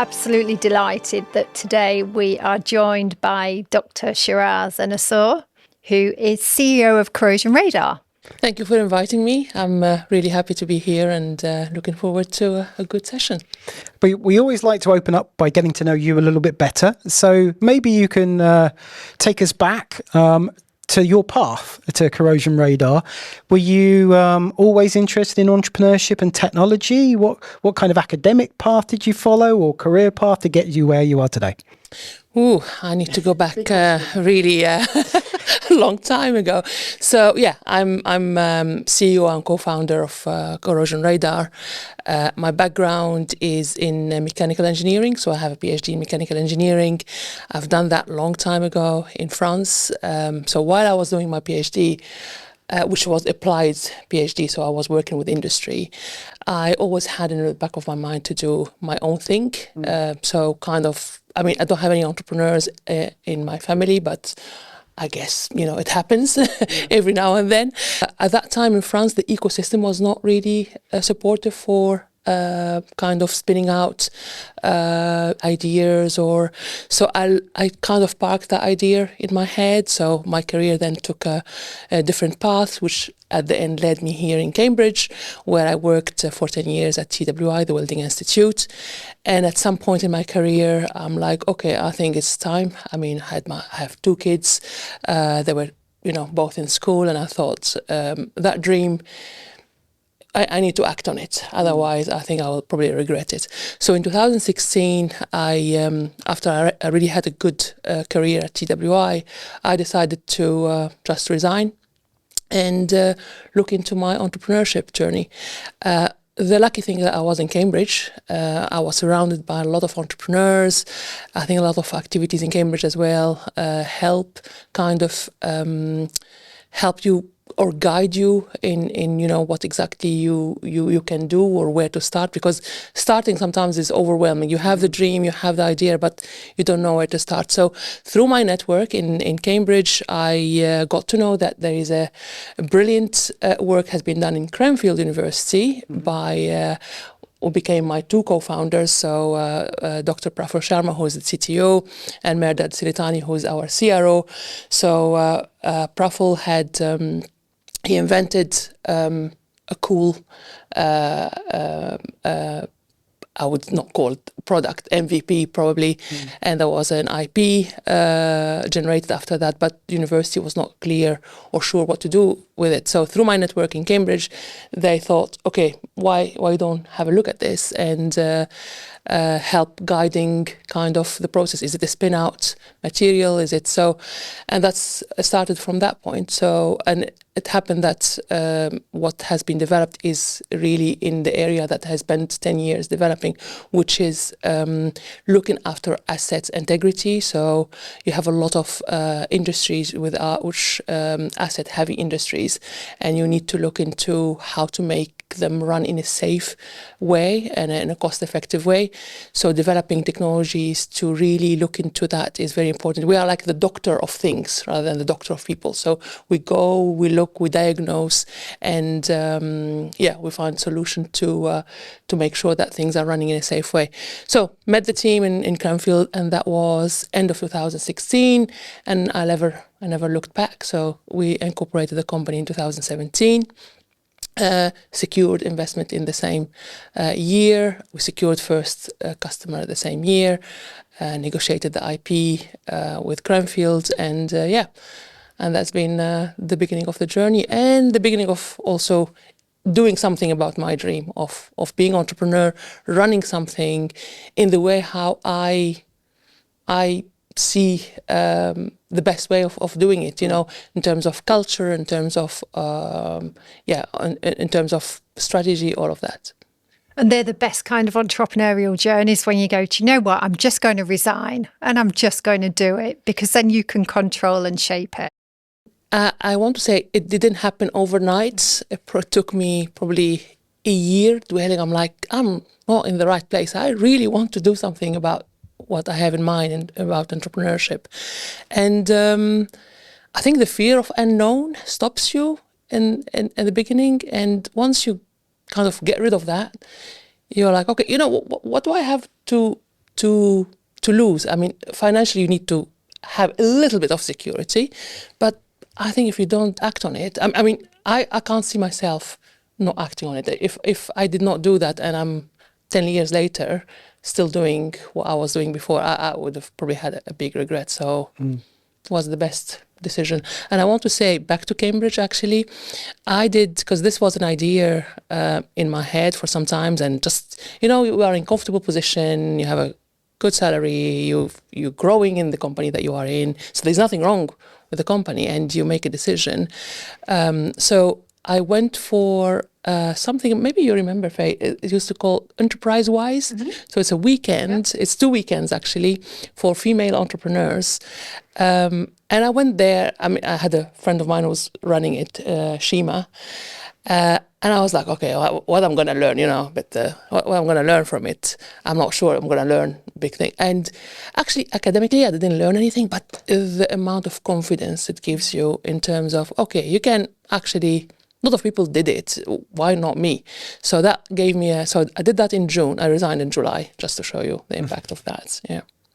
absolutely delighted that today we are joined by Dr. Chiraz Ennaceur, who is CEO of CorrosionRADAR. Thank you for inviting me. I'm really happy to be here and looking forward to a good session. We always like to open up by getting to know you a little bit better. So maybe you can take us back to your path to CorrosionRADAR. Were you always interested in entrepreneurship and technology? What kind of academic path did you follow or career path to get you where you are today? Ooh, I need to go back really a long time ago. So yeah, I'm CEO and co-founder of CorrosionRADAR. My background is in mechanical engineering, so I have a PhD in mechanical engineering. I've done that a long time ago in France. So while I was doing my PhD, which was applied PhD, so I was working with industry, I always had in the back of my mind to do my own thing. So kind of, I mean, I don't have any entrepreneurs in my family, but I guess, you know, it happens every now and then. At that time in France, the ecosystem was not really supportive for kind of spinning out ideas, or so I kind of parked that idea in my head. So my career then took a different path, which at the end led me here in Cambridge, where I worked for 10 years at TWI, the Welding Institute. And at some point in my career, I'm like, okay, I think it's time. I mean, I have two kids. They were, you know, both in school, and I thought that dream, I need to act on it. Otherwise, I think I will probably regret it. So in 2016, after I really had a good career at TWI, I decided to just resign and look into my entrepreneurship journey. The lucky thing that I was in Cambridge, I was surrounded by a lot of entrepreneurs. I think a lot of activities in Cambridge as well help kind of help you or guide you in you know what exactly you can do or where to start, because starting sometimes is overwhelming. You have the dream, you have the idea, but you don't know where to start. So through my network in Cambridge, I got to know that there is a brilliant work has been done in Cranfield University by who became my two co-founders, so Dr. Praful Sharma, who is the CTO, and Mehrdad Siritani, who is our CRO. So Praful had he invented a cool, I would not call it product, MVP probably, and there was an IP generated after that, but the university was not clear or sure what to do with it. So through my network in Cambridge, they thought, okay, why don't have a look at this and help guiding kind of the process. Is it a spin out material? Is it so? And that's started from that point. So, and it happened that what has been developed is really in the area that has spent 10 years developing, which is looking after assets integrity. So you have a lot of industries with which asset heavy industries, and you need to look into how to make them run in a safe way and in a cost-effective way. So developing technologies to really look into that is very important. We are like the doctor of things rather than the doctor of people. So we go, we look, we diagnose, and we find solution to make sure that things are running in a safe way. So met the team in Cranfield, and that was end of 2016, and I never looked back. So we incorporated the company in 2017. Secured investment in the same year. We secured first customer the same year, negotiated the IP with Cranfield, and and that's been the beginning of the journey and the beginning of also doing something about my dream of being entrepreneur, running something in the way how I see the best way of doing it, you know, in terms of culture, in terms of in terms of strategy, all of that. And they're the best kind of entrepreneurial journeys when you go, do you know what, I'm just going to resign and I'm just going to do it, because then you can control and shape it. I want to say it didn't happen overnight. It took me probably a year dwelling. I'm like, I'm not in the right place. I really want to do something about what I have in mind and about entrepreneurship. And I think the fear of unknown stops you in the beginning. And once you kind of get rid of that, you're like, okay, you know, what do I have to to lose. I mean, financially, you need to have a little bit of security, but I think if you don't act on it, I mean, I can't see myself not acting on it. If I did not do that, and I'm 10 years later still doing what I was doing before, I would have probably had a big regret. So it was the best decision. And I want to say, back to Cambridge, actually, I did, because this was an idea in my head for some times, and just, you are in comfortable position, you have a good salary, you're growing in the company that you are in, so there's nothing wrong with the company, and you make a decision. So I went for something, maybe you remember, Faye, it used to call Enterprise-Wise. So it's a weekend, it's 2 weekends actually, for female entrepreneurs. And I went there, I mean, I had a friend of mine who was running it, Shima, and I was like, okay, what I'm going to learn, but what I'm going to learn from it, I'm not sure I'm going to learn big thing. And actually, academically, I didn't learn anything, but the amount of confidence it gives you in terms of, okay, you can actually, a lot of people did it, why not me? So that gave me so I did that in June, I resigned in July, just to show you the impact of that,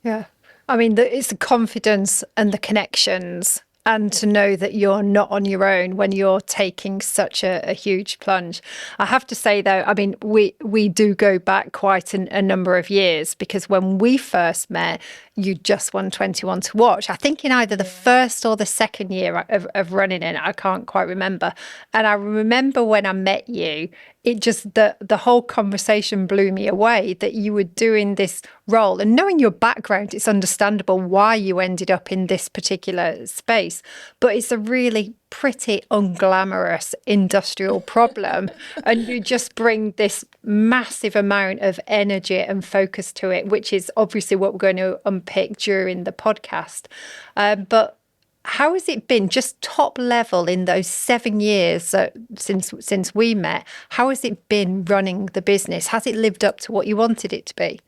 Yeah. I mean, it's the confidence and the connections, and to know that you're not on your own when you're taking such a huge plunge. I have to say, though, I mean, we do go back quite a number of years, because when we first met, you just won 21 to Watch. I think in either the first or the second year of running it, I can't quite remember. And I remember when I met you, it just, the whole conversation blew me away, that you were doing this role. And knowing your background, it's understandable why you ended up in this particular space. But it's a really pretty unglamorous industrial problem, and you just bring this massive amount of energy and focus to it, which is obviously what we're going to unpick during the podcast. But how has it been, just top level, in those 7 years since we met? How has it been running the business? Has it lived up to what you wanted it to be?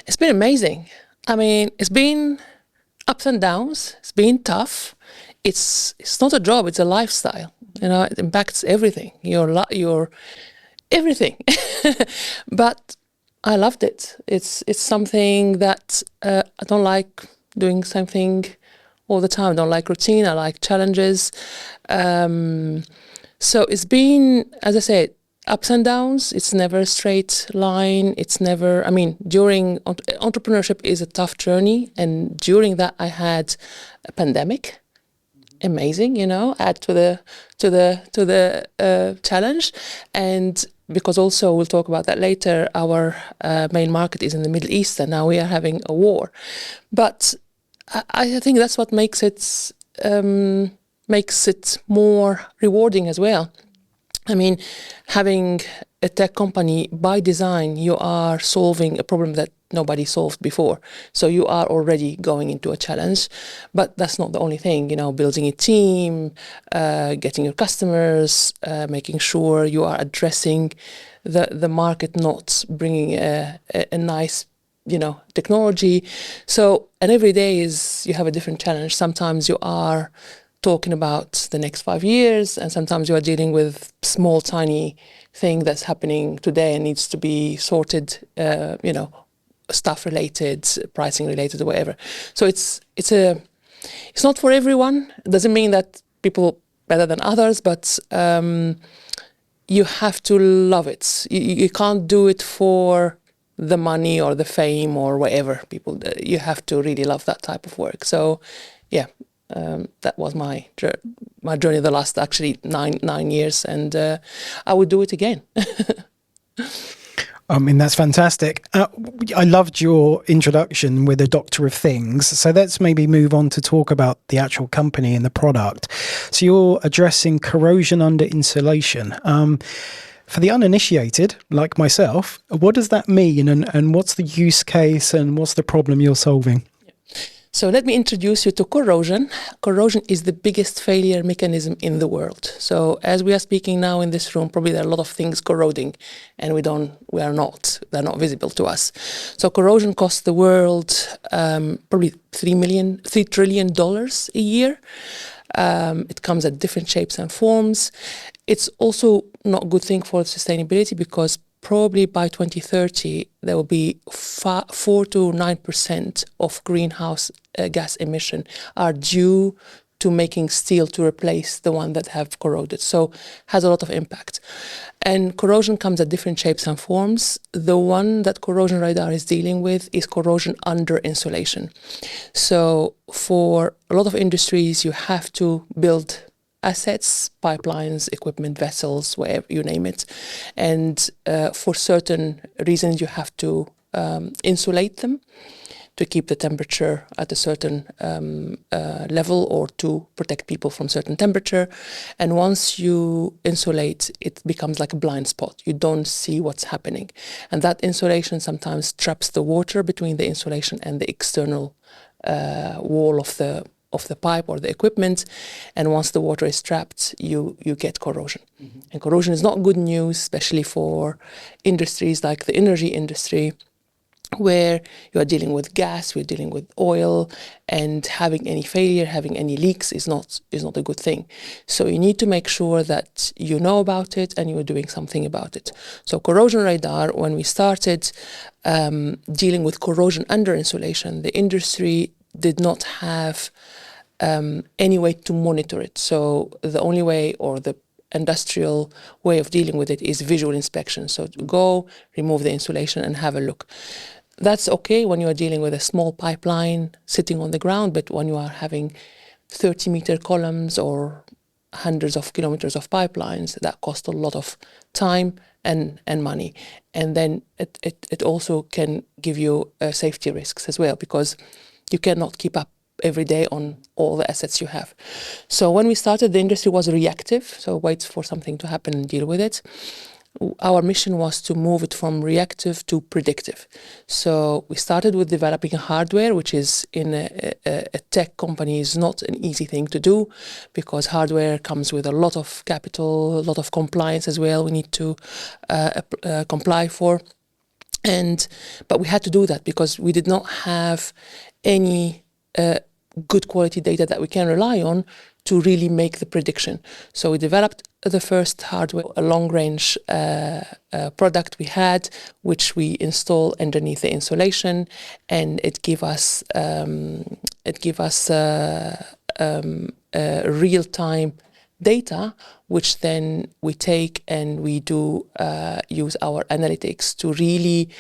It's been amazing. I mean, it's been ups and downs. It's been tough. It's not a job, it's a lifestyle. It impacts everything, your everything. But I loved it. It's something that I don't like doing something all the time. I don't like routine, I like challenges. So it's been, as I said, ups and downs. It's never a straight line. It's never, I mean, during entrepreneurship is a tough journey, and during that I had a pandemic. Amazing, add to the challenge. And because also, we'll talk about that later, our main market is in the Middle East, and now we are having a war. But I think that's what makes it more rewarding as well. I mean, having a tech company, by design, you are solving a problem that nobody solved before. So you are already going into a challenge, but that's not the only thing, building a team, getting your customers, making sure you are addressing the market, not bringing a nice, technology. So, and every day you have a different challenge. Sometimes you are talking about the next 5 years, and sometimes you are dealing with small, tiny thing that's happening today and needs to be sorted, stuff related, pricing related, or whatever. So it's not for everyone. It doesn't mean that people better than others, but you have to love it. You can't do it for the money or the fame or whatever. You have to really love that type of work. So, yeah. That was my journey the last actually nine years, and I would do it again. I mean, that's fantastic. I loved your introduction with a Doctor of Things. So let's maybe move on to talk about the actual company and the product. So you're addressing corrosion under insulation. For the uninitiated, like myself, what does that mean, and what's the use case, and what's the problem you're solving? So let me introduce you to corrosion. Corrosion is the biggest failure mechanism in the world. So as we are speaking now in this room, probably there are a lot of things corroding, and they're not visible to us. So corrosion costs the world probably $3 trillion a year. It comes at different shapes and forms. It's also not a good thing for sustainability, because probably by 2030, there will be 4 to 9% of greenhouse gas emission are due to making steel to replace the one that have corroded. So has a lot of impact. And corrosion comes at different shapes and forms. The one that CorrosionRADAR is dealing with is corrosion under insulation. So for a lot of industries, you have to build assets, pipelines, equipment, vessels, wherever you name it. And for certain reasons, you have to insulate them to keep the temperature at a certain level, or to protect people from certain temperature. And once you insulate, it becomes like a blind spot. You don't see what's happening. And that insulation sometimes traps the water between the insulation and the external wall of the pipe or the equipment. And once the water is trapped, you get corrosion. Mm-hmm. And corrosion is not good news, especially for industries like the energy industry, where you are dealing with gas, we're dealing with oil, and having any failure, having any leaks is not a good thing. So you need to make sure that you know about it and you're doing something about it. So CorrosionRADAR, when we started dealing with corrosion under insulation, the industry did not have any way to monitor it. So the only way, or the industrial way of dealing with it, is visual inspection. So to go, remove the insulation and have a look. That's okay when you are dealing with a small pipeline sitting on the ground, but when you are having 30-meter columns or hundreds of kilometers of pipelines, that cost a lot of time and money. And then it also can give you safety risks as well, because you cannot keep up every day on all the assets you have. So when we started, the industry was reactive, so waits for something to happen and deal with it. Our mission was to move it from reactive to predictive. So we started with developing hardware, which is in a tech company is not an easy thing to do, because hardware comes with a lot of capital, a lot of compliance as well. We need to comply for. But we had to do that because we did not have any good quality data that we can rely on to really make the prediction. So we developed the first hardware, a long-range product we had, which we install underneath the insulation, and it give us real-time data, which then we take and we do use our analytics to really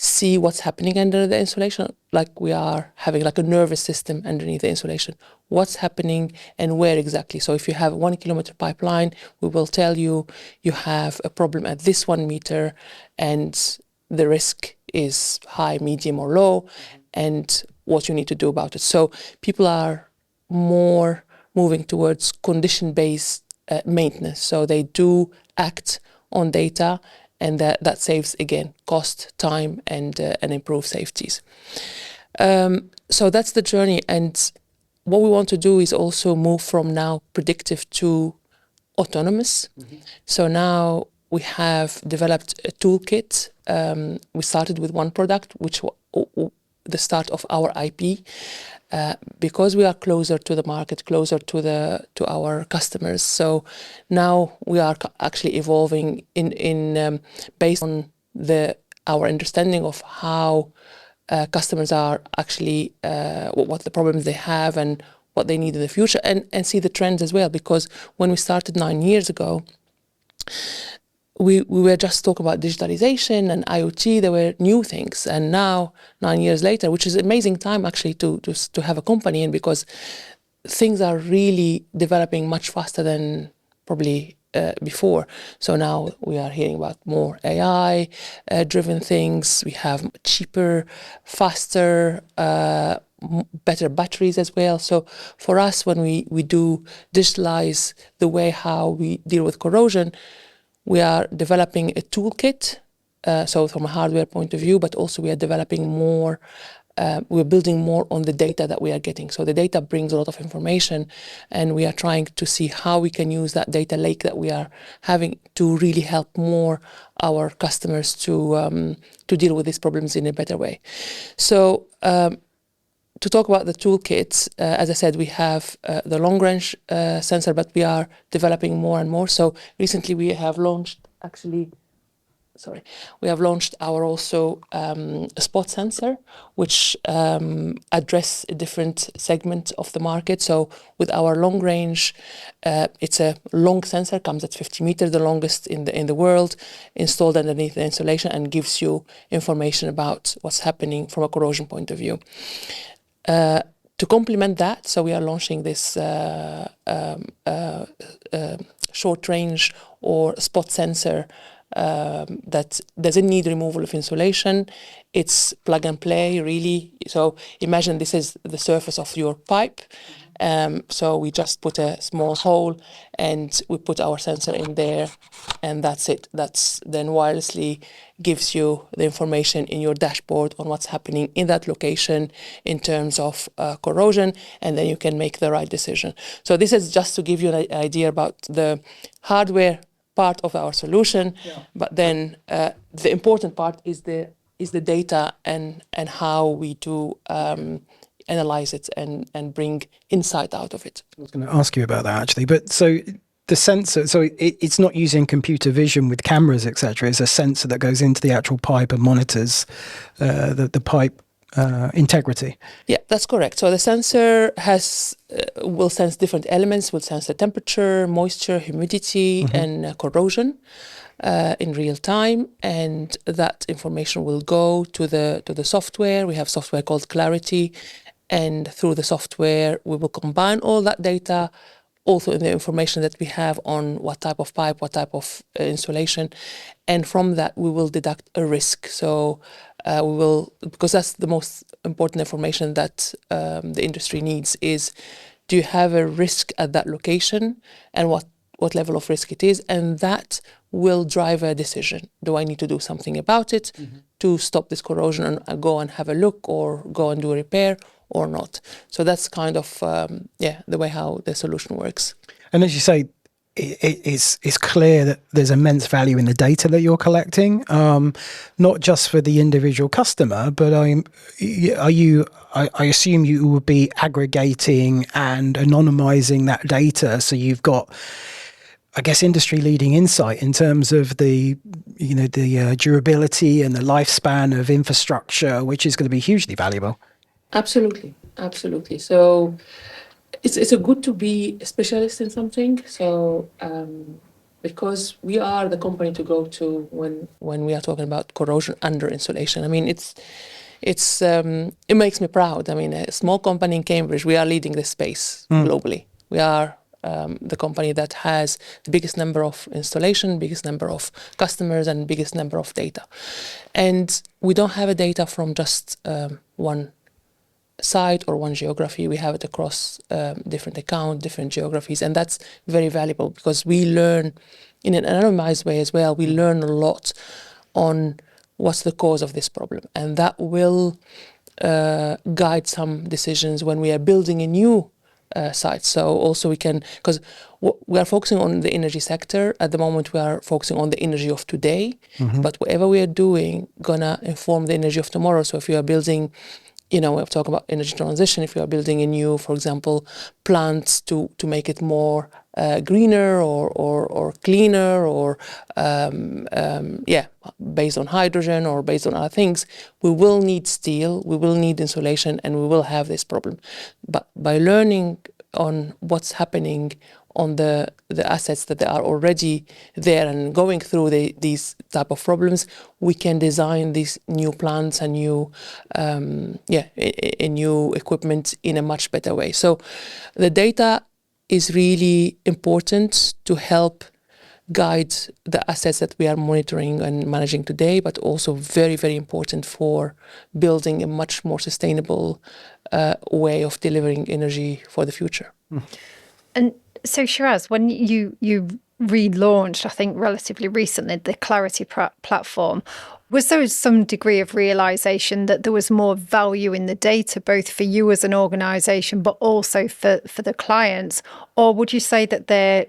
see what's happening under the insulation, like we are having like a nervous system underneath the insulation. What's happening and where exactly. So if you have a 1 kilometer pipeline, we will tell you you have a problem at this 1 meter and the risk is high, medium or low, and what you need to do about it. So people are more moving towards condition-based maintenance. So they do act on data, and that saves, again, cost, time, and improve safeties. So that's the journey. And what we want to do is also move from now predictive to autonomous. Mm-hmm. So now we have developed a toolkit. We started with one product, which was the start of our IP. Because we are closer to the market, closer to our customers. So now we are actually evolving in based on our understanding of how customers are actually what the problems they have and what they need in the future, and see the trends as well. Because when we started 9 years ago, we were just talking about digitalization and IoT. There were new things, and now 9 years later, which is an amazing time actually to have a company in, because things are really developing much faster than probably before. So now we are hearing about more AI driven things. We have cheaper, faster, better batteries as well. So for us, when we do digitalize the way how we deal with corrosion, we are developing a toolkit, so from a hardware point of view, but also we are developing more, we're building more on the data that we are getting. So the data brings a lot of information, and we are trying to see how we can use that data lake that we are having to really help more our customers to deal with these problems in a better way. So to talk about the toolkit, as I said, we have the long-range sensor, but we are developing more and more. So recently we have launched actually we have launched our also spot sensor, which address a different segment of the market. So with our long range, it's a long sensor, comes at 50 meters, the longest in the world, installed underneath the insulation, and gives you information about what's happening from a corrosion point of view. To complement that, so we are launching this short range or spot sensor that doesn't need removal of insulation. It's plug and play, really. So imagine this is the surface of your pipe. So we just put a small hole and we put our sensor in there, and that's it. That's then wirelessly gives you the information in your dashboard on what's happening in that location in terms of corrosion, and then you can make the right decision. So this is just to give you an idea about the hardware part of our solution, but then the important part is the data and how we do analyze it and bring insight out of it. I was going to ask you about that actually, but so the sensor, so it's not using computer vision with cameras, etc. It's a sensor that goes into the actual pipe and monitors the pipe integrity. Yeah, that's correct. So the sensor will sense different elements, will sense the temperature, moisture, humidity, and corrosion in real time, and that information will go to the software. We have software called Clarity, and through the software we will combine all that data, also in the information that we have on what type of pipe, what type of insulation, and from that we will deduct a risk. So we will, because that's the most important information that the industry needs, is do you have a risk at that location, and what level of risk it is, and that will drive a decision. Do I need to do something about it to stop this corrosion and go and have a look, or go and do a repair, or not? So that's kind of the way how the solution works. And as you say, it's clear that there's immense value in the data that you're collecting, not just for the individual customer, but I assume you will be aggregating and anonymizing that data, so you've got, I guess, industry-leading insight in terms of the durability and the lifespan of infrastructure, which is going to be hugely valuable. Absolutely. So it's a good to be a specialist in something. So because we are the company to go to when we are talking about corrosion under insulation. I mean, it makes me proud. I mean, a small company in Cambridge, we are leading this space globally. We are the company that has the biggest number of installation, biggest number of customers, and biggest number of data. And we don't have a data from just one site or one geography. We have it across different accounts, different geographies, and that's very valuable because we learn in an anonymized way as well. We learn a lot on what's the cause of this problem, and that will guide some decisions when we are building a new site. So also we can, because we are focusing on the energy sector at the moment, we are focusing on the energy of today, but whatever we are doing gonna inform the energy of tomorrow. So if you are building, we're talking about energy transition, if you are building a new, for example, plants to make it more greener or cleaner or based on hydrogen or based on other things, we will need steel, we will need insulation, and we will have this problem. But by learning on what's happening on the assets that are already there and going through these type of problems, we can design these new plants and new new equipment in a much better way. So the data is really important to help guide the assets that we are monitoring and managing today, but also very, very important for building a much more sustainable way of delivering energy for the future. And so Chiraz, when you relaunched, I think relatively recently, the Clarity platform, was there some degree of realization that there was more value in the data, both for you as an organization, but also for the clients? Or would you say that they're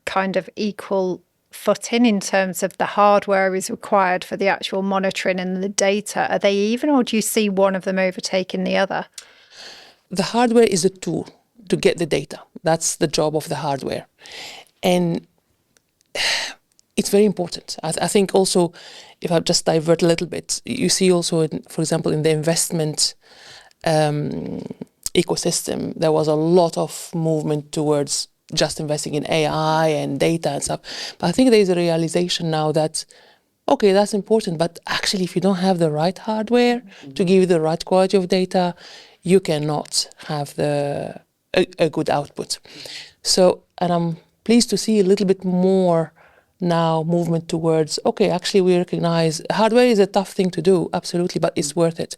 kind of equal footing in terms of the hardware is required for the actual monitoring and the data? Are they even, or do you see one of them overtaking the other? The hardware is a tool to get the data. That's the job of the hardware. And it's very important. I think also if I just divert a little bit, you see also, for example, in the investment ecosystem, there was a lot of movement towards just investing in AI and data and stuff. But I think there is a realization now that, okay, that's important, but actually if you don't have the right hardware to give you the right quality of data, you cannot have a good output. So, and I'm pleased to see a little bit more now movement towards, okay, actually we recognize hardware is a tough thing to do, absolutely, but it's worth it.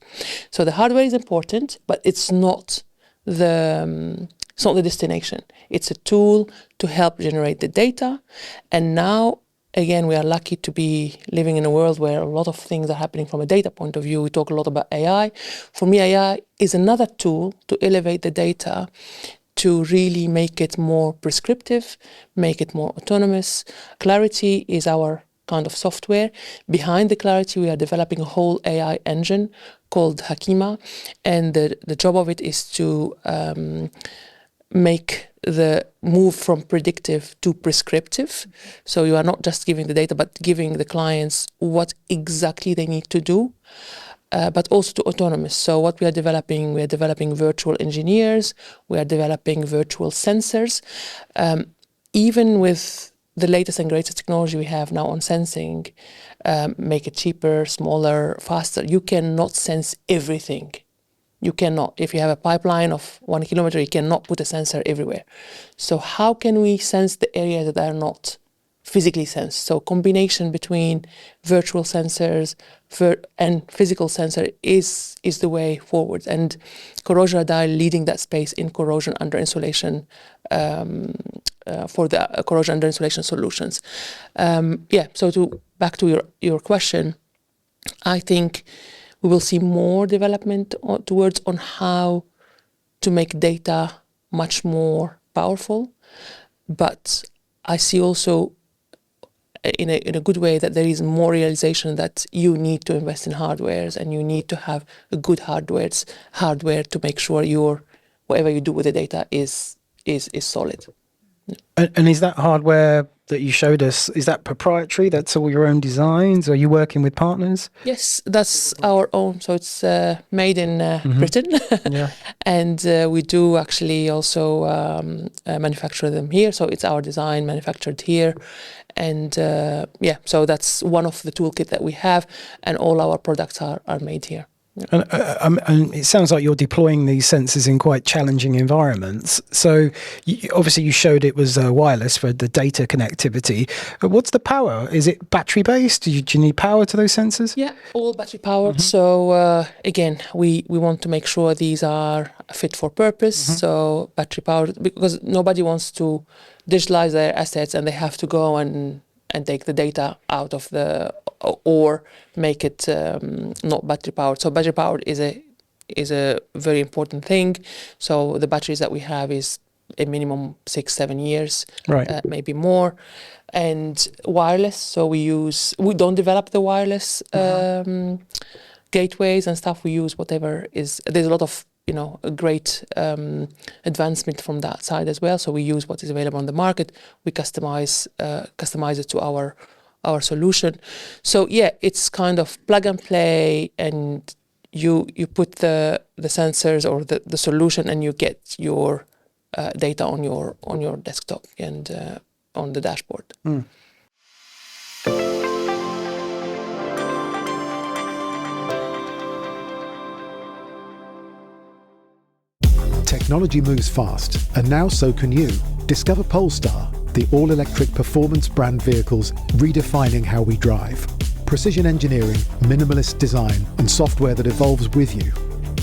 So the hardware is important, but it's not the destination. It's a tool to help generate the data. And now, again, we are lucky to be living in a world where a lot of things are happening from a data point of view. We talk a lot about AI. For me, AI is another tool to elevate the data, to really make it more prescriptive, make it more autonomous. Clarity is our kind of software. Behind the Clarity, we are developing a whole AI engine called Hakima, and the job of it is to make the move from predictive to prescriptive. So you are not just giving the data, but giving the clients what exactly they need to do. But also to autonomous. So what we are developing virtual engineers, we are developing virtual sensors. Even with the latest and greatest technology we have now on sensing, make it cheaper, smaller, faster, you cannot sense everything. You cannot. If you have a pipeline of 1 kilometer, you cannot put a sensor everywhere. So how can we sense the areas that are not physically sensed? So combination between virtual sensors and physical sensor is the way forward. And CorrosionRADAR leading that space in corrosion under insulation for the corrosion under insulation solutions. So back to your question, I think we will see more development towards on how to make data much more powerful. But I see also in a good way that there is more realization that you need to invest in hardwares and you need to have a good hardware to make sure whatever you do with the data is solid. And is that hardware that you showed us, is that proprietary? That's all your own designs? Or are you working with partners? Yes, that's our own. So it's made in Britain. Yeah. And we do actually also manufacture them here. So it's our design manufactured here. And so that's one of the toolkit that we have. And all our products are made here. And it sounds like you're deploying these sensors in quite challenging environments. So obviously you showed it was wireless for the data connectivity. What's the power? Is it battery based? Do you need power to those sensors? Yeah, all battery powered. So again, we want to make sure these are fit for purpose. So battery powered, because nobody wants to digitalize their assets and they have to go and take the data out of or make it not battery powered. So battery powered is a very important thing. So the batteries that we have is a minimum 6-7 years, right? Maybe more. And wireless. So we don't develop the wireless gateways and stuff. We use whatever is. There's a lot of a great advancement from that side as well. So we use what is available on the market. We customize it to our solution. So yeah, it's kind of plug and play, and you put the sensors or the solution, and you get your data on your desktop and on the dashboard. Technology moves fast, and now so can you. Discover Polestar, the all-electric performance brand vehicles redefining how we drive. Precision engineering, minimalist design, and software that evolves with you.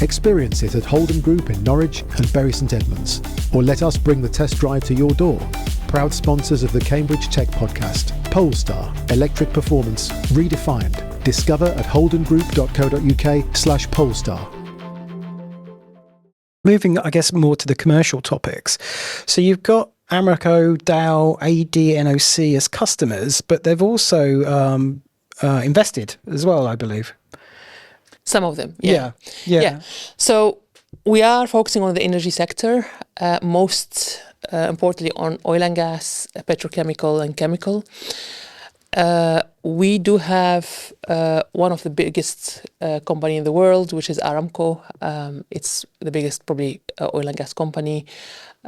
Experience it at Holden Group in Norwich and Bury St Edmunds, or let us bring the test drive to your door. Proud sponsors of the Cambridge Tech Podcast. Polestar, electric performance redefined. Discover at holdengroup.co.uk/Polestar. Moving, I guess, more to the commercial topics. So you've got Aramco, Dow, ADNOC as customers, but they've also invested as well, I believe. Some of them, Yeah. So we are focusing on the energy sector, most importantly on oil and gas, petrochemical and chemical. We do have one of the biggest company in the world, which is Aramco. It's the biggest probably oil and gas company,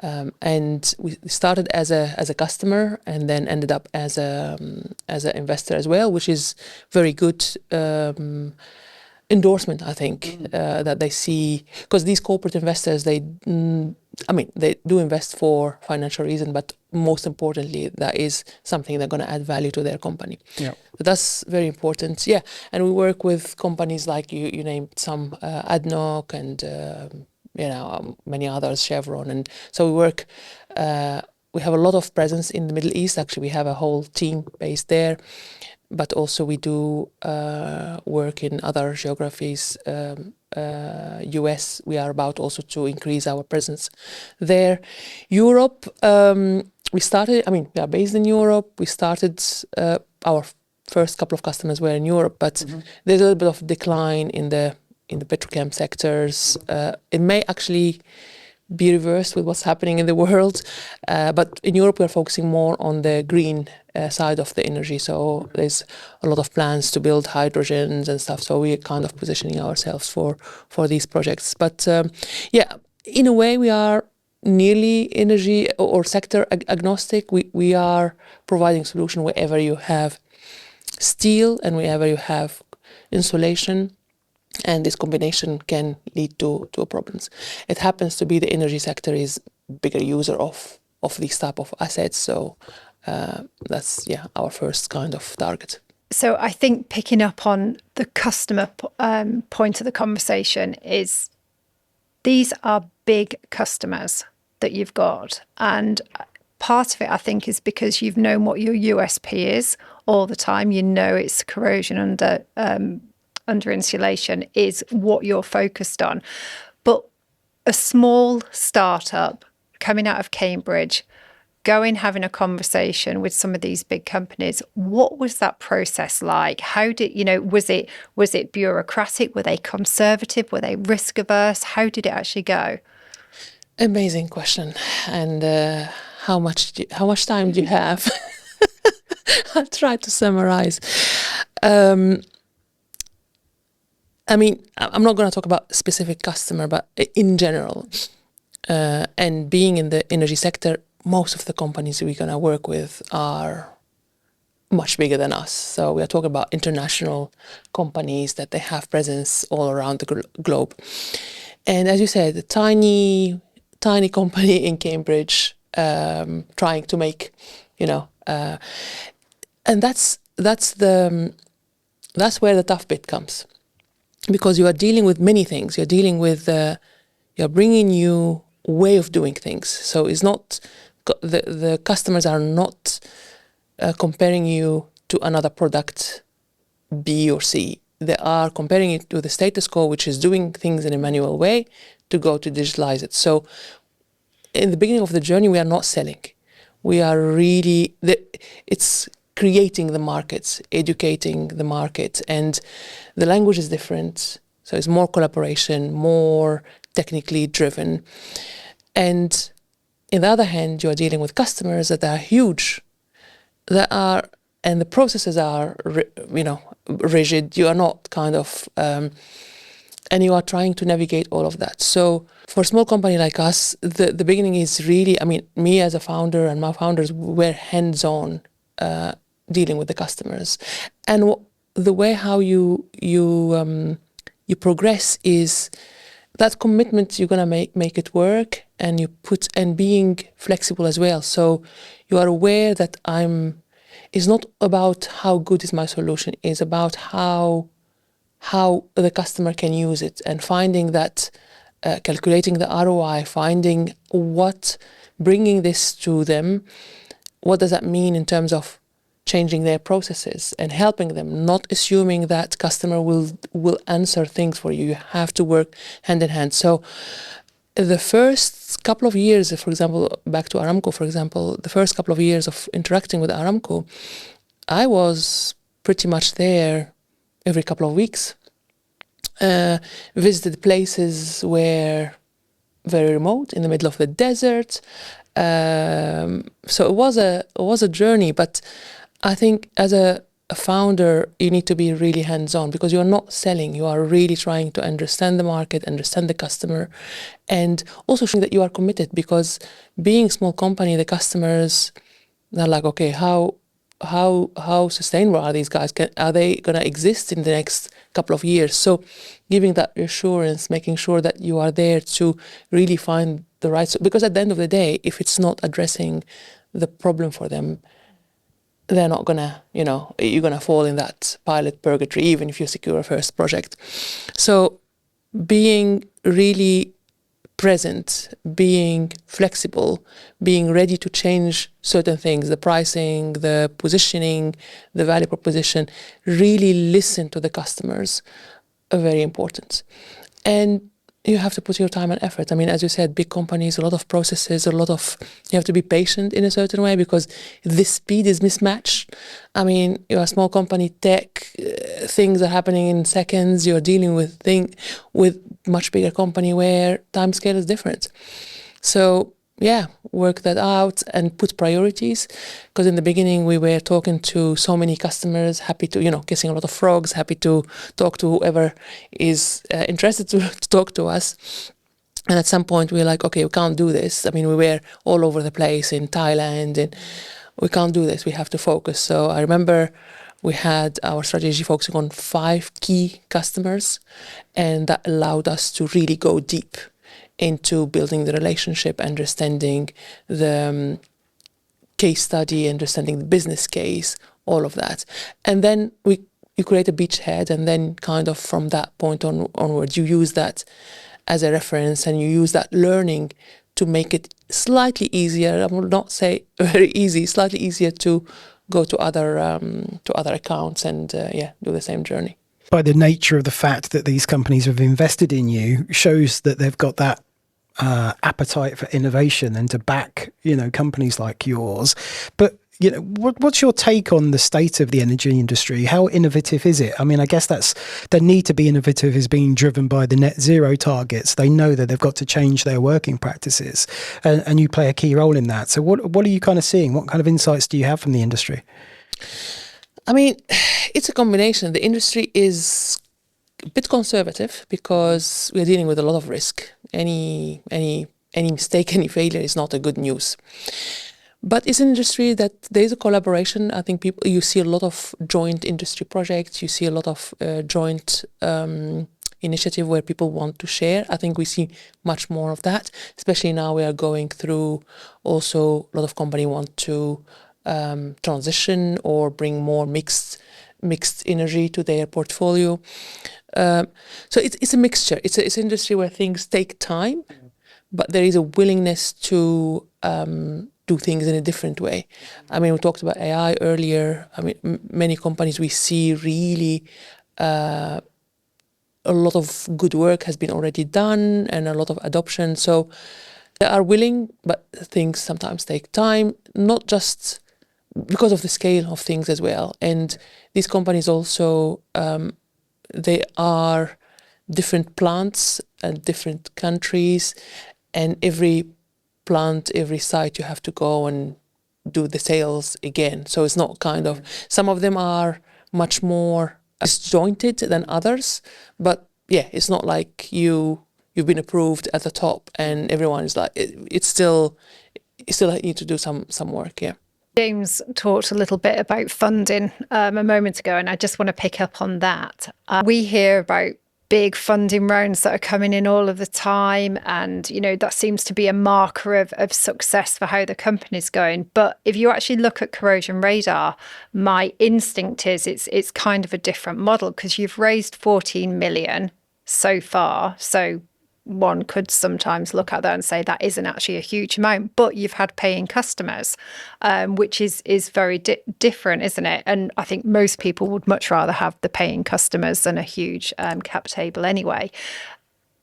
and we started as a customer and then ended up as an investor as well, which is very good endorsement, I think, that they see, because these corporate investors, they do invest for financial reason, but most importantly, that is something they're going to add value to their company. Yeah. But that's very important. Yeah, and we work with companies like you named some, ADNOC and many others, Chevron, and so we work. We have a lot of presence in the Middle East. Actually, we have a whole team based there. But also we do work in other geographies. US, we are about also to increase our presence there. Europe, we are based in Europe. We started, our first couple of customers were in Europe, but there's a little bit of decline in the petrochem sectors. It may actually be reversed with what's happening in the world. But in Europe, we're focusing more on the green side of the energy. So there's a lot of plans to build hydrogens and stuff. So we're kind of positioning ourselves for these projects. But in a way, we are nearly energy or sector agnostic. We are providing solution wherever you have steel and wherever you have insulation. And this combination can lead to problems. It happens to be the energy sector is bigger user of these type of assets. So that's our first kind of target. So I think picking up on the customer point of the conversation is these are big customers that you've got. And part of it, I think, is because you've known what your USP is all the time. You know it's corrosion under insulation is what you're focused on. But a small startup coming out of Cambridge, having a conversation with some of these big companies, what was that process like? How did, was it bureaucratic? Were they conservative? Were they risk averse? How did it actually go? Amazing question. And how much time do you have? I'll try to summarize. I'm not going to talk about specific customer, but in general, and being in the energy sector, most of the companies we're going to work with are much bigger than us. So we are talking about international companies that they have presence all around the globe. And as you said, a tiny company in Cambridge trying to make, and that's where the tough bit comes. Because you are dealing with many things. You're dealing with, you're bringing new way of doing things. So it's not, the customers are not comparing you to another product, B or C. They are comparing it to the status quo, which is doing things in a manual way, to go to digitalize it. So in the beginning of the journey, we are not selling. We are really, it's creating the markets, educating the market, and the language is different. So it's more collaboration, more technically driven. And on the other hand, you are dealing with customers that are huge, and the processes are, rigid. You are not kind of, and you are trying to navigate all of that. So for a small company like us, the beginning is really, me as a founder and my founders were hands-on, dealing with the customers, and the way how you progress is that commitment. You're gonna make it work, and you put and being flexible as well. So you are aware that it's not about how good is my solution. It's about how the customer can use it, and finding that, calculating the ROI, finding bringing this to them. What does that mean in terms of changing their processes and helping them, not assuming that customer will answer things for you. You have to work hand in hand. So the first couple of years, for example, back to Aramco, for example, the first couple of years of interacting with Aramco, I was pretty much there every couple of weeks. Visited places where very remote, in the middle of the desert. So it was a journey, but I think as a founder, you need to be really hands-on because you are not selling. You are really trying to understand the market, understand the customer, and also showing that you are committed. Because being a small company, the customers, they're like, okay, how sustainable are these guys? Are they going to exist in the next couple of years? So giving that reassurance, making sure that you are there to really find the right... Because at the end of the day, if it's not addressing the problem for them, they're not going to, you're going to fall in that pilot purgatory, even if you secure a first project. So being really present, being flexible, being ready to change certain things, the pricing, the positioning, the value proposition, really listen to the customers are very important. And you have to put your time and effort. I mean, as you said, big companies, a lot of processes, you have to be patient in a certain way because the speed is mismatched. I mean, you're a small company, tech, things are happening in seconds. You're dealing with much bigger company where time scale is different. So yeah, work that out and put priorities. Because in the beginning, we were talking to so many customers, happy to, kissing a lot of frogs, happy to talk to whoever is interested to talk to us. And at some point, we were like, okay, we can't do this. I mean, we were all over the place in Thailand, and we can't do this. We have to focus. So I remember we had our strategy focusing on 5 key customers, and that allowed us to really go deep into building the relationship, understanding the case study, understanding the business case, all of that. And then you create a beachhead, and then kind of from that point onwards, you use that as a reference, and you use that learning to make it slightly easier. I will not say very easy, slightly easier to go to other accounts and do the same journey. By the nature of the fact that these companies have invested in you, shows that they've got that appetite for innovation and to back, companies like yours. But, what's your take on the state of the energy industry? How innovative is it? I mean, I guess the need to be innovative is being driven by the net zero targets. They know that they've got to change their working practices, and you play a key role in that. So what are you kind of seeing? What kind of insights do you have from the industry? I mean, it's a combination. The industry is a bit conservative because we're dealing with a lot of risk. Any mistake, any failure is not a good news. But it's an industry that there is a collaboration. I think you see a lot of joint industry projects. You see a lot of joint initiative where people want to share. I think we see much more of that, especially now we are going through also a lot of companies want to transition or bring more mixed energy to their portfolio. So it's a mixture. It's an industry where things take time, but there is a willingness to do things in a different way. I mean, we talked about AI earlier. I mean, many companies we see really a lot of good work has been already done and a lot of adoption. So they are willing, but things sometimes take time, not just because of the scale of things as well. And these companies also, they are different plants and different countries, and every plant, every site, you have to go and do the sales again. So it's not kind of, some of them are much more disjointed than others, but yeah, it's not like you've been approved at the top and everyone is like, it's still you need to do some work, yeah. James talked a little bit about funding a moment ago, and I just want to pick up on that. We hear about big funding rounds that are coming in all of the time, and that seems to be a marker of success for how the company's going. But if you actually look at CorrosionRADAR, my instinct is it's kind of a different model, because you've raised 14 million so far. So one could sometimes look at that and say that isn't actually a huge amount, but you've had paying customers, which is very different, isn't it? And I think most people would much rather have the paying customers than a huge cap table anyway.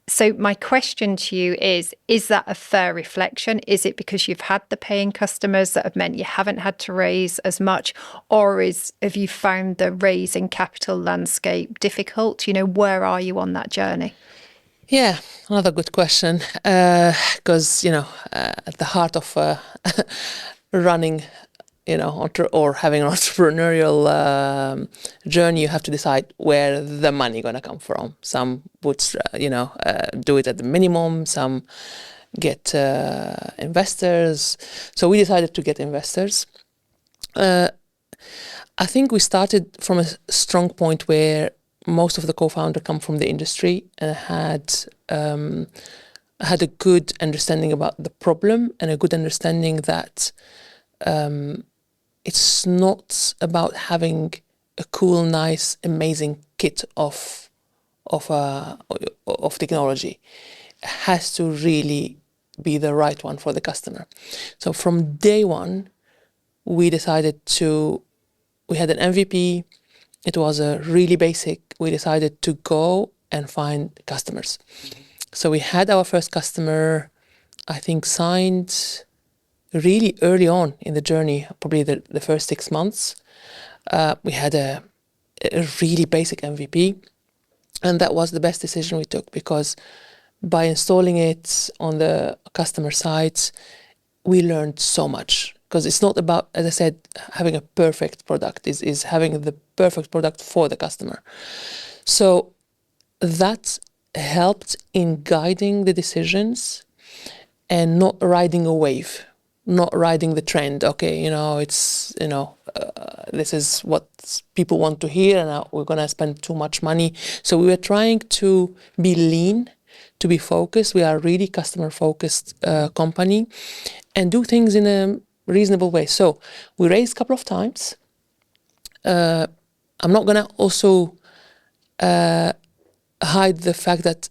So my question to you is that a fair reflection? Is it because you've had the paying customers that have meant you haven't had to raise as much, or have you found the raising capital landscape difficult? Where are you on that journey? Yeah, another good question, because, at the heart of running, or having an entrepreneurial journey, you have to decide where the money going to come from. Some would, do it at the minimum. Some get investors. So we decided to get investors. I think we started from a strong point where most of the co-founders come from the industry and had a good understanding about the problem and a good understanding that it's not about having a cool, nice, amazing kit of technology. It has to really be the right one for the customer. So from day one, we had an MVP. It was a really basic. We decided to go and find customers. So we had our first customer, I think, signed really early on in the journey, probably the first 6 months. We had a really basic MVP, and that was the best decision we took, because by installing it on the customer sites, we learned so much. Because it's not about, as I said, having a perfect product, is having the perfect product for the customer. So that helped in guiding the decisions and not riding a wave, not riding the trend. Okay, this is what people want to hear, and now we're going to spend too much money. So we were trying to be lean, to be focused. We are a really customer-focused company, and do things in a reasonable way. So we raised a couple of times. I'm not going to also hide the fact that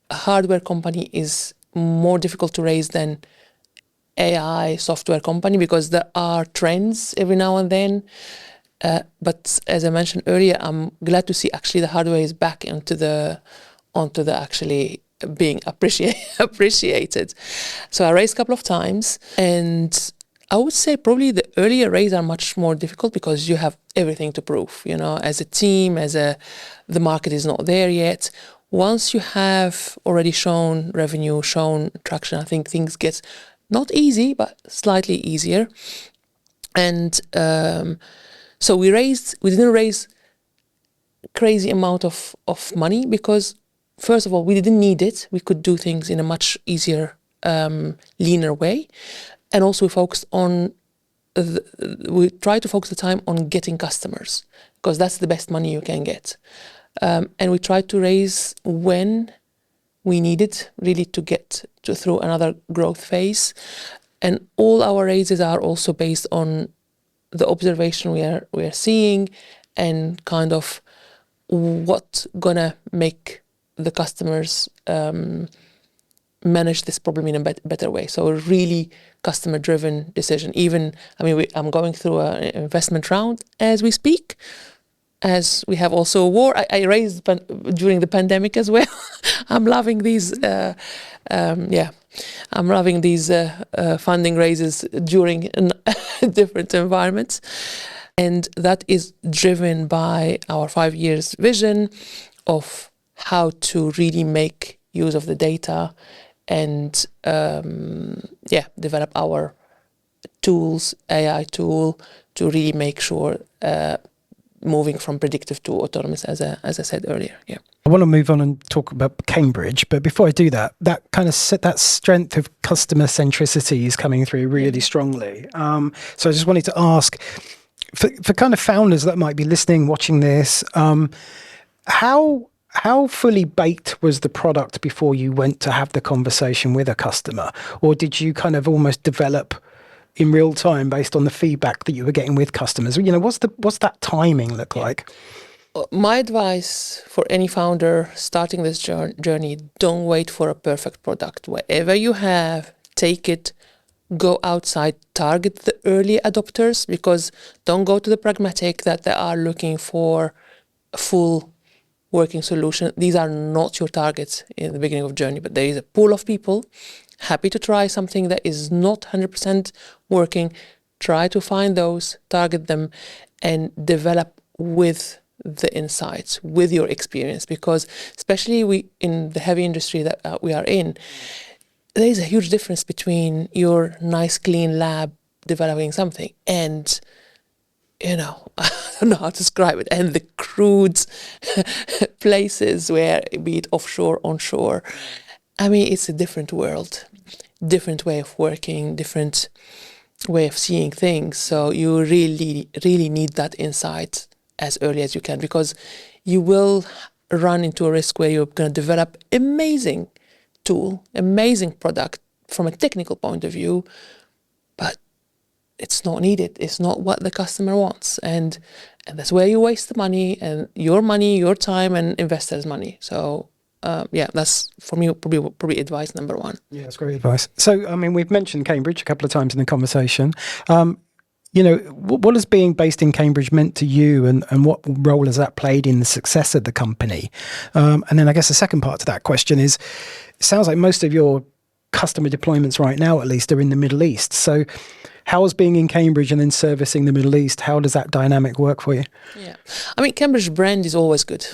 a hardware company is more difficult to raise than AI software company, because there are trends every now and then. But as I mentioned earlier, I'm glad to see actually the hardware is back onto the actually being appreciated. So I raised a couple of times, and I would say probably the earlier raises are much more difficult because you have everything to prove, as a team, the market is not there yet. Once you have already shown revenue, shown traction, I think things get not easy, but slightly easier. And so we didn't raise crazy amount of money, because first of all, we didn't need it. We could do things in a much easier, leaner way. And also we try to focus the time on getting customers, because that's the best money you can get. And we try to raise when we need it, really, to get through another growth phase. And all our raises are also based on the observation we are seeing, and kind of what's gonna make the customers manage this problem in a better way. So a really customer-driven decision. I'm going through an investment round as we speak, as we have also a war. I raised during the pandemic as well. I'm loving these. I'm loving these funding raises during different environments, and that is driven by our 5 years vision of how to really make use of the data and develop our tools, AI tool, to really make sure moving from predictive to autonomous, as I said earlier. Yeah. I want to move on and talk about Cambridge, but before I do that strength of customer centricity is coming through really strongly. So I just wanted to ask, for kind of founders that might be listening, watching this, how fully baked was the product before you went to have the conversation with a customer? Or did you kind of almost develop in real time based on the feedback that you were getting with customers? What's that timing look like? My advice for any founder starting this journey, don't wait for a perfect product. Whatever you have, take it, go outside, target the early adopters, because don't go to the pragmatic that they are looking for a full working solution. These are not your targets in the beginning of journey, but there is a pool of people happy to try something that is not 100% working. Try to find those, target them, and develop with the insights, with your experience, because especially in the heavy industry that we are in, there is a huge difference between your nice clean lab developing something. And, I don't know how to describe it. And the crude places where, be it offshore, onshore, I mean, it's a different world, different way of working, different way of seeing things. So you really, really need that insight as early as you can, because you will run into a risk where you're going to develop amazing tool, amazing product from a technical point of view, but it's not needed. It's not what the customer wants. And that's where you waste the money, your time, and investors' money. So that's for me probably advice number one. Yeah, that's great advice. So, I mean, we've mentioned Cambridge a couple of times in the conversation. What has being based in Cambridge meant to you, and what role has that played in the success of the company? And then I guess the second part to that question is, it sounds like most of your customer deployments right now, at least, are in the Middle East. So how is being in Cambridge and then servicing the Middle East, how does that dynamic work for you? Yeah, I mean, Cambridge brand is always good,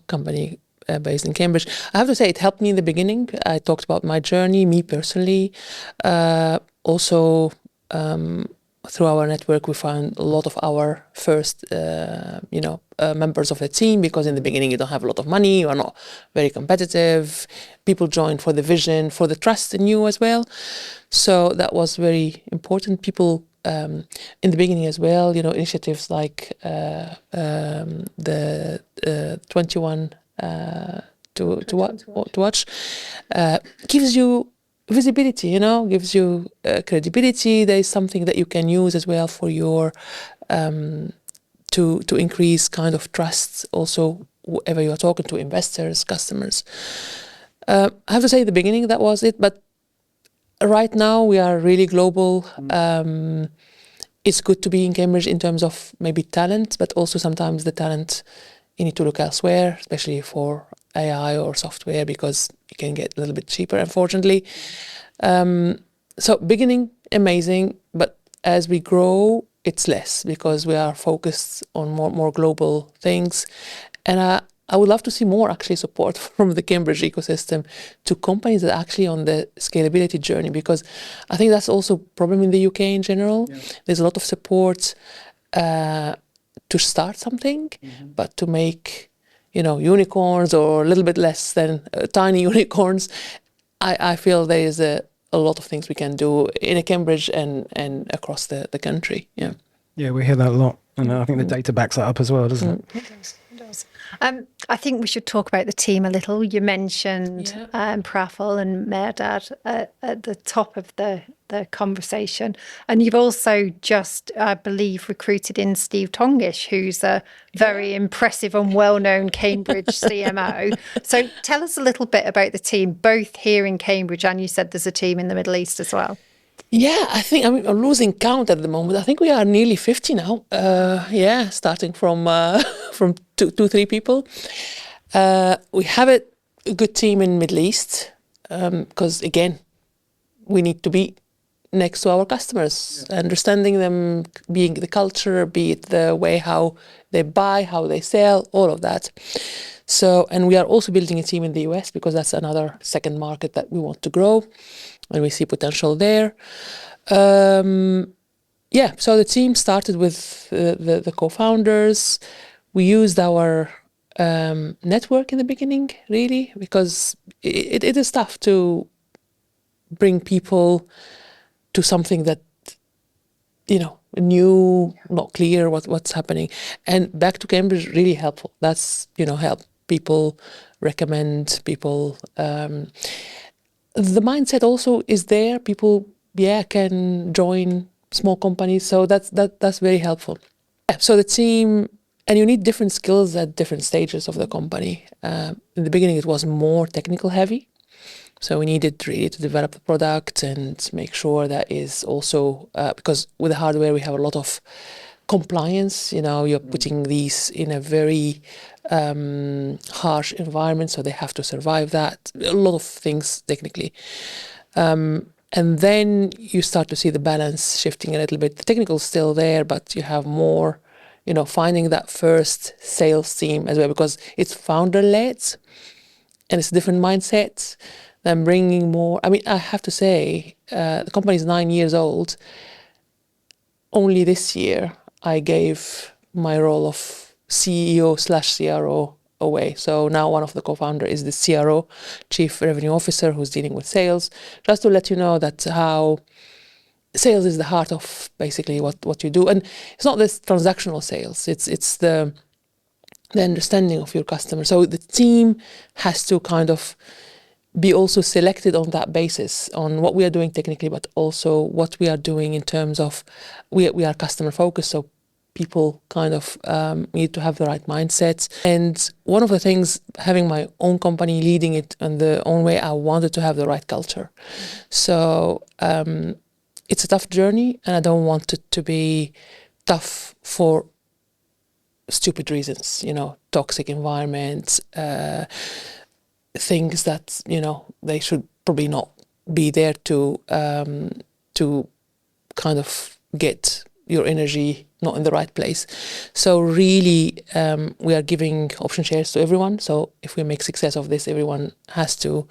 company based in Cambridge. I have to say, it helped me in the beginning. I talked about my journey, me personally. Also, through our network, we found a lot of our first, members of the team, because in the beginning you don't have a lot of money, you are not very competitive. People join for the vision, for the trust in you as well. So that was very important. People in the beginning as well, initiatives like the 21 to watch gives you visibility, gives you credibility. There is something that you can use as well for your to increase kind of trust. Also, whoever you are talking to, investors, customers. I have to say, at the beginning that was it, but right now we are really global. It's good to be in Cambridge in terms of maybe talent, but also sometimes the talent you need to look elsewhere, especially for AI or software, because you can get a little bit cheaper, unfortunately. So beginning, amazing, but as we grow, it's less, because we are focused on more global things. And I would love to see more actually support from the Cambridge ecosystem to companies that are actually on the scalability journey, because I think that's also a problem in the UK in general. Yeah. There's a lot of support to start something, but to make, unicorns or a little bit less than tiny unicorns, I feel there is a lot of things we can do in Cambridge and across the country. Yeah. Yeah, we hear that a lot. And I think the data backs that up as well, doesn't it? It does. It does. I think we should talk about the team a little. You mentioned Praful and Mehrdad at the top of the conversation. And you've also just, I believe, recruited in Steve Tongish, who's a very impressive and well-known Cambridge CMO. So tell us a little bit about the team, both here in Cambridge, and you said there's a team in the Middle East as well. Yeah, I'm losing count at the moment. I think we are nearly 50 now. Starting from 3 people. We have a good team in Middle East, because again, we need to be next to our customers, understanding them, being the culture, be it the way how they buy, how they sell, all of that. So, and we are also building a team in the US, because that's another second market that we want to grow, and we see potential there. So the team started with the co-founders. We used our network in the beginning, really, because it is tough to bring people to something that, new, not clear what's happening. And back to Cambridge, really helpful. That's, help people, recommend people. The mindset also is there. People, can join small companies. So that's very helpful. So the team, and you need different skills at different stages of the company. In the beginning, it was more technical heavy. So we needed really to develop the product and make sure that is also, because with the hardware, we have a lot of compliance. You're putting these in a very harsh environment, so they have to survive that. A lot of things technically. And then you start to see the balance shifting a little bit. The technical is still there, but you have more, finding that first sales team as well, because it's founder-led and it's a different mindset than bringing more. I mean, I have to say, the company is 9 years old. only this year I gave my role of CEO/CRO away. So now one of the co-founder is the CRO, Chief Revenue Officer, who's dealing with sales. Just to let you know that how sales is the heart of basically what you do. And it's not this transactional sales, it's the understanding of your customer. So the team has to kind of be also selected on that basis, on what we are doing technically, but also what we are doing in terms of we are customer focused. So people kind of need to have the right mindsets. And one of the things, having my own company, leading it in the own way, I wanted to have the right culture. So it's a tough journey, and I don't want it to be tough for stupid reasons, toxic environments, things that, they should probably not be there to kind of get your energy not in the right place. So really, we are giving option shares to everyone. So if we make success of this, everyone has to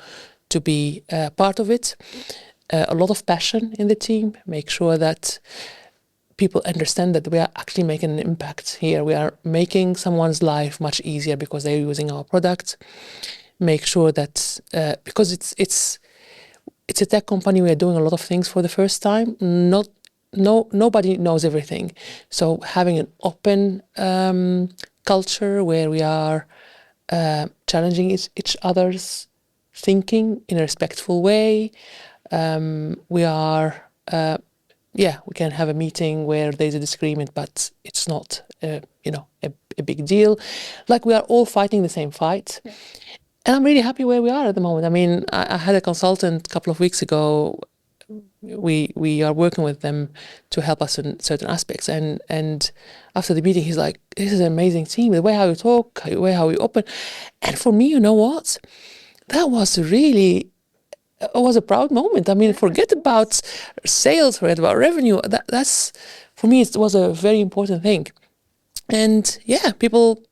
be part of it. A lot of passion in the team. Make sure that people understand that we are actually making an impact here. We are making someone's life much easier because they're using our product. Make sure that because it's a tech company, we are doing a lot of things for the first time. Nobody knows everything. So having an open culture where we are challenging each other's thinking in a respectful way. We are, we can have a meeting where there's a disagreement, but it's not, a big deal. Like we are all fighting the same fight. Yeah. And I'm really happy where we are at the moment. I mean, I had a consultant a couple of weeks ago. We are working with them to help us in certain aspects. And after the meeting, he's like, this is an amazing team. The way how you talk, the way how you open. And for me, you know what? That was really... It was a proud moment. I mean, forget about sales, forget about revenue. That's, for me, it was a very important thing. And people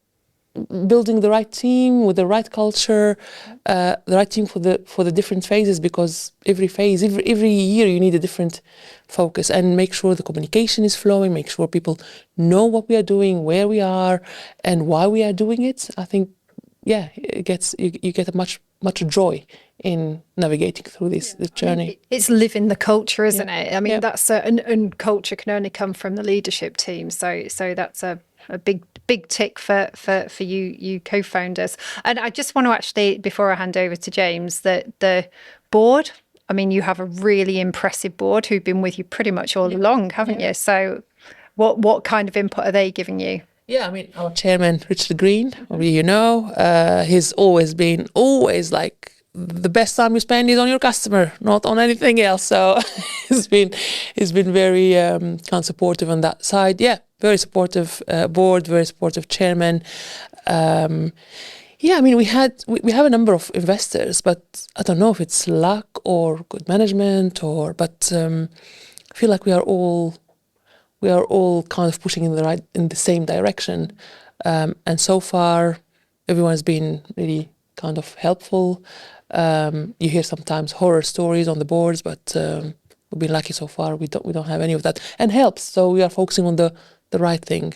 building the right team with the right culture, the right team for the different phases, because every phase, every year you need a different focus, and make sure the communication is flowing, make sure people know what we are doing, where we are, and why we are doing it. I think, you get a much joy in navigating through this journey. I mean, it's living the culture, isn't it? I mean, that's and culture can only come from the leadership team. So that's a big tick for you co-founders. And I just want to actually, before I hand over to James, that the board, I mean, you have a really impressive board who've been with you pretty much all along, haven't you? So what kind of input are they giving you? Yeah, I mean, our chairman, Richard Green, he's always been like, the best time you spend is on your customer, not on anything else. So he's been very kind of supportive on that side. Yeah, very supportive board, very supportive chairman. I mean, we have a number of investors, but I don't know if it's luck or good management but I feel like we are all kind of pushing in the same direction. And so far, everyone's been really kind of helpful. You hear sometimes horror stories on the boards, but we've been lucky so far. We don't have any of that, and helps. So we are focusing on the right thing,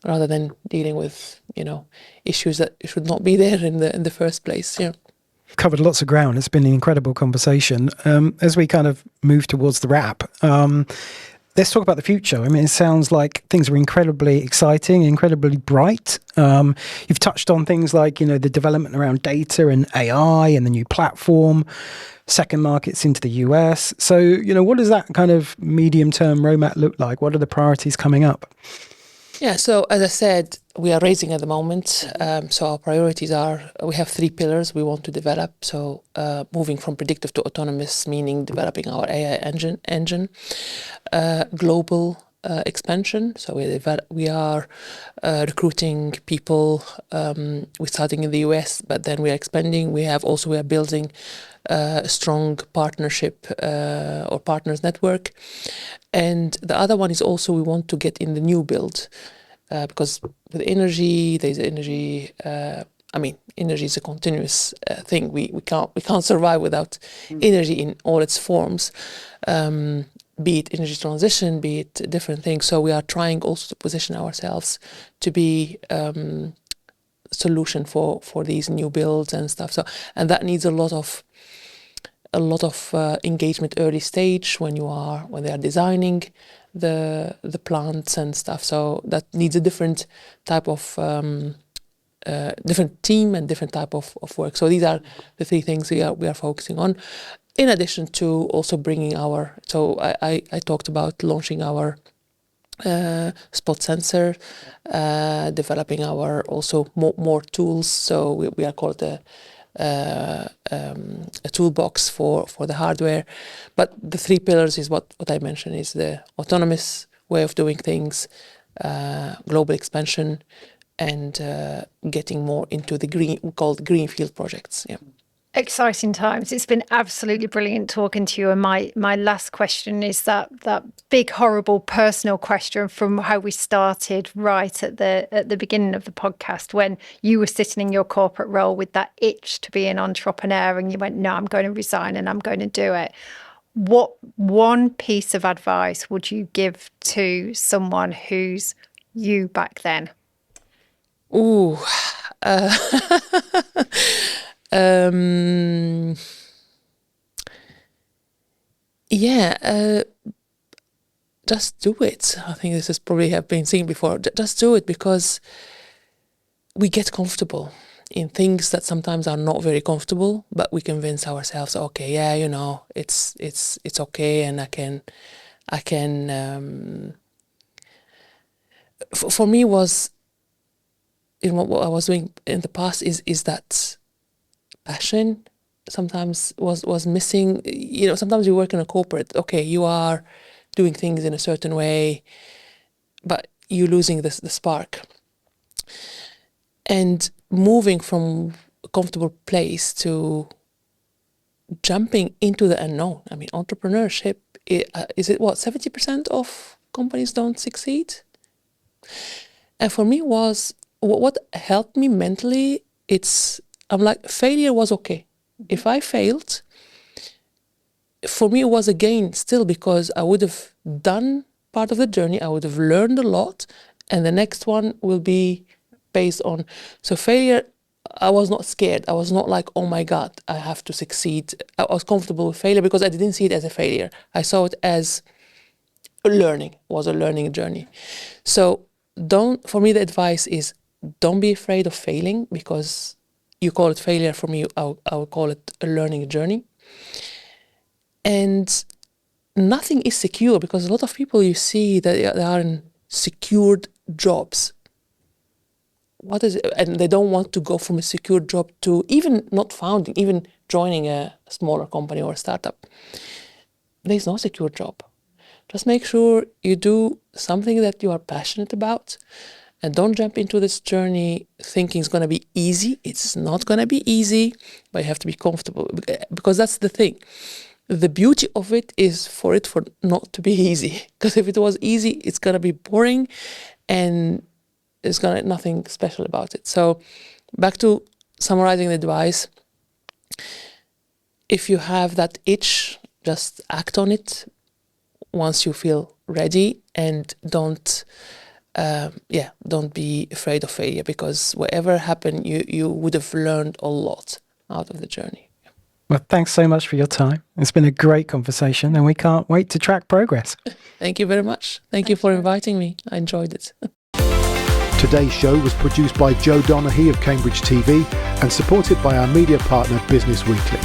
rather than dealing with issues that should not be there in the first place. Yeah. Covered lots of ground. It's been an incredible conversation. As we kind of move towards the wrap, let's talk about the future. I mean, it sounds like things are incredibly exciting, incredibly bright. You've touched on things like, the development around data and AI and the new platform, second markets into the US. So, what does that kind of medium-term roadmap look like? What are the priorities coming up? Yeah, so as I said, we are raising at the moment. So our priorities are, we have 3 pillars we want to develop. So moving from predictive to autonomous, meaning developing our AI engine. Global expansion. So we are recruiting people. We're starting in the US, but then we are expanding. We are building a strong partnership or partners network. And the other one is also we want to get in the new build because with energy, there's energy. Energy is a continuous thing. We can't survive without energy in all its forms. be it energy transition, be it different things. So we are trying also to position ourselves to be solution for these new builds and stuff. So, and that needs a lot of engagement early stage when they are designing the plants and stuff. So that needs a different type of different team and different type of work. So these are the three things we are focusing on. In addition to also bringing I talked about launching our spot sensor, developing our also more tools. So we are called a toolbox for the hardware. But the three pillars is what I mentioned, is the autonomous way of doing things, global expansion, and getting more into the greenfield projects. Yeah. Exciting times. It's been absolutely brilliant talking to you. And my last question is that big, horrible personal question from how we started right at the beginning of the podcast, when you were sitting in your corporate role with that itch to be an entrepreneur and you went, no, I'm going to resign and I'm going to do it. What one piece of advice would you give to someone who's you back then? Ooh. Just do it. I think this has probably have been seen before. Just do it, because we get comfortable in things that sometimes are not very comfortable, but we convince ourselves, okay, yeah, it's okay, and I can. For me, was what I was doing in the past is that passion sometimes was missing. Sometimes you work in a corporate, okay, you are doing things in a certain way, but you're losing the spark. And moving from a comfortable place to jumping into the unknown. I mean, entrepreneurship, is it 70% of companies don't succeed? And for me was, what helped me mentally, I'm like, failure was okay. If I failed, for me it was a gain still, because I would have done part of the journey, I would have learned a lot, and the next one will be based on. So failure, I was not scared. I was not like, oh my God, I have to succeed. I was comfortable with failure because I didn't see it as a failure. I saw it as a learning journey. So for me, the advice is, don't be afraid of failing, because you call it failure. For me, I would call it a learning journey. And nothing is secure, because a lot of people you see that they are in secured jobs. What is it? And they don't want to go from a secure job to even not founding, even joining a smaller company or a startup. There's no secure job. Just make sure you do something that you are passionate about, and don't jump into this journey thinking it's going to be easy. It's not going to be easy, but you have to be comfortable, because that's the thing. The beauty of it is for not to be easy, because if it was easy, it's going to be boring and there's nothing special about it. So back to summarizing the advice, if you have that itch, just act on it once you feel ready, and don't be afraid of failure, because whatever happened, you would have learned a lot out of the journey. Well, thanks so much for your time. It's been a great conversation, and we can't wait to track progress. Thank you very much. Thank you for inviting me. I enjoyed it. Today's show was produced by Joe Donaghy of Cambridge TV and supported by our media partner Business Weekly.